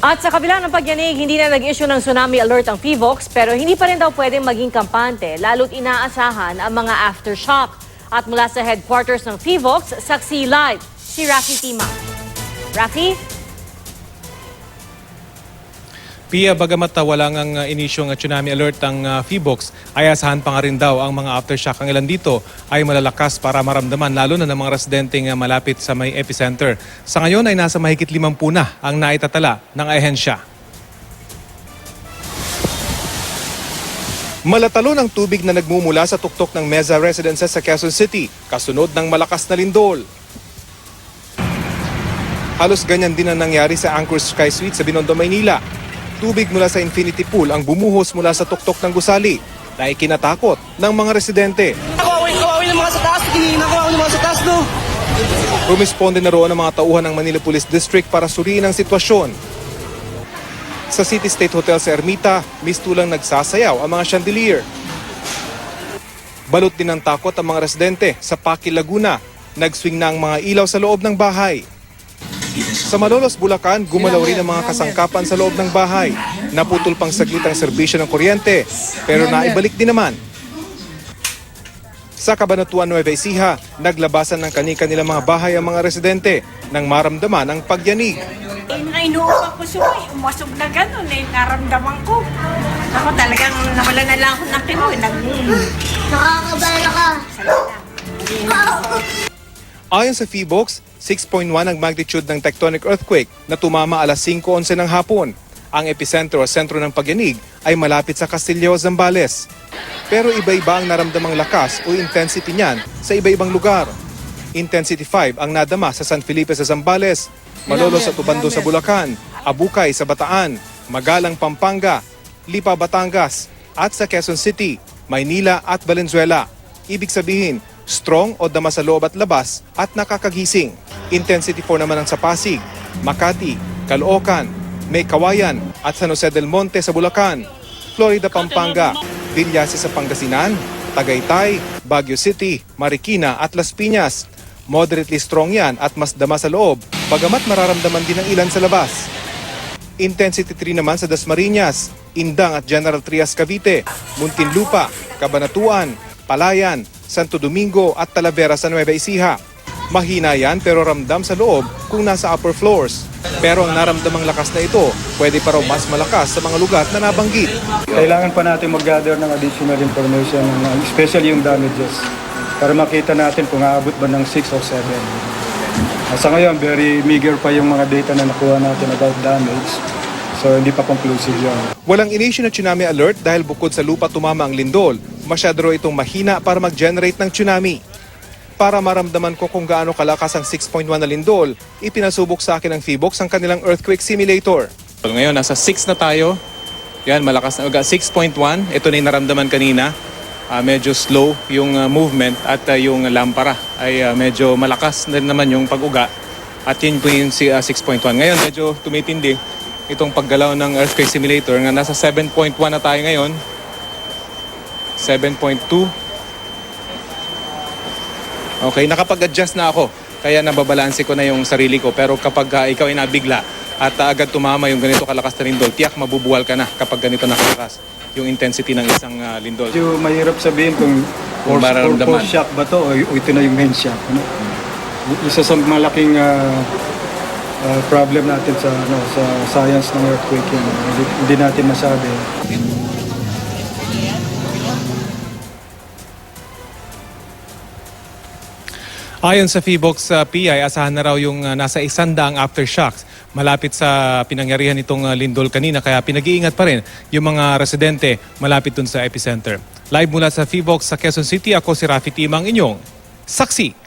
At sa kabila ng pagyanig, hindi na nag-issue ng tsunami alert ang PHIVOLCS pero hindi pa rin daw pwedeng maging kampante lalo't inaasahan ang mga aftershock. At mula sa headquarters ng PHIVOLCS, saksi live si Rafi Tima. Rafi? Pia, bagamat wala ngang inisyong tsunami alert ang PHIVOLCS, ay asahan pa nga rin daw ang mga aftershock. Ang ilan dito ay malalakas para maramdaman lalo na ng mga residenteng malapit sa may epicenter. Sa ngayon ay nasa mahigit 50 na ang naitatala ng ahensya. Malatalo ng tubig na nagmumula sa tuktok ng Meza Residences sa Quezon City, kasunod ng malakas na lindol. Halos ganyan din ang nangyari sa Anchor Sky Suite sa Binondo, Maynila. Tubig mula sa infinity pool ang bumuhos mula sa tuktok ng gusali na ikinatakot ng mga residente. Kawawi ng mga sa taas, kinihina ko ng mga sa taas, no? Rumisponde na roon ang mga tauhan ng Manila Police District para suriin ang sitwasyon. Sa City State Hotel sa Ermita, mistulang nagsasayaw ang mga chandelier. Balot din ng takot ang mga residente sa Paki, Laguna. Nagswing na ang mga ilaw sa loob ng bahay. Sa Malolos, Bulacan, gumalaw rin ang mga kasangkapan sa loob ng bahay. Naputol pang saglit ang serbisyo ng kuryente, pero naibalik din naman. Sa Cabanatuan, Nueva Ecija, naglabasan ng kani-kanilang mga bahay ang mga residente nang maramdaman ang pagyanig. Inuupa ko siya, umasog na gano'n naramdaman ko. Ako talagang nawala na lang ako ng kinoy. Nakakabala ka. Ayon sa PHIVOLCS, 6.1 ang magnitude ng tectonic earthquake na tumama alas 5:11 ng hapon. Ang epicentro o sentro ng pagyanig ay malapit sa Castillo, Zambales. Pero iba-iba ang naramdamang lakas o intensity niyan sa iba-ibang lugar. Intensity 5 ang nadama sa San Felipe sa Zambales, Malolos sa Tubando sa Bulacan, Abukay sa Bataan, Magalang, Pampanga, Lipa, Batangas, at sa Quezon City, Maynila at Valenzuela. Ibig sabihin, strong o dama sa loob at labas at nakakagising. Intensity 4 naman ang sa Pasig, Makati, Caloocan, May Kawayan at San Jose del Monte sa Bulacan, Florida, Pampanga, Villases sa Pangasinan, Tagaytay, Baguio City, Marikina at Las Piñas. Moderately strong yan at mas dama sa loob, bagamat mararamdaman din ng ilan sa labas. Intensity 3 naman sa Dasmariñas, Indang at General Trias, Cavite, Muntinlupa, Cabanatuan, Palayan, Santo Domingo at Talavera sa Nueva Ecija. Mahina yan pero ramdam sa loob kung nasa upper floors. Pero ang naramdamang lakas na ito, pwede pa raw mas malakas sa mga lugar na nabanggit. Kailangan pa natin mag-gather ng additional information, especially yung damages, para makita natin kung aabot ba ng 6 o 7. Sa ngayon, very meager pa yung mga data na nakuha natin about damage. So hindi pa conclusive yun. Walang inisyu na tsunami alert dahil bukod sa lupa tumama ang lindol, masyado raw itong mahina para mag-generate ng tsunami. Para maramdaman ko kung gaano kalakas ang 6.1 na lindol, ipinasubok sa akin ng PHIVOLCS ang kanilang earthquake simulator. Ngayon, nasa 6 na tayo. Yan, malakas na. 6.1, ito na yung naramdaman kanina. Medyo slow yung movement at yung lampara ay medyo malakas na naman yung pag-uga. At yun po yung 6.1. Ngayon, medyo tumitindi itong paggalaw ng earthquake simulator. Nga nasa 7.1 na tayo ngayon. 7.2. Okay, nakapag-adjust na ako. Kaya nababalanse ko na yung sarili ko. Pero kapag ikaw ay nabigla at agad tumama yung ganito kalakas na lindol, tiyak mabubuwal ka na kapag ganito nakalakas yung intensity ng isang lindol. Medyo mahirap sabihin kung force shock ba to o ito na yung main shock. Ano? Isa sa malaking problem natin sa science ng earthquake yun. Hindi natin masabi. Ayon sa PHIVOLCS PI, asahan na raw yung nasa 100 aftershocks malapit sa pinangyarihan nitong lindol kanina. Kaya pinag-iingat pa rin yung mga residente malapit dun sa epicenter. Live mula sa PHIVOLCS sa Quezon City, ako si Rafi Tima, ang inyong saksi.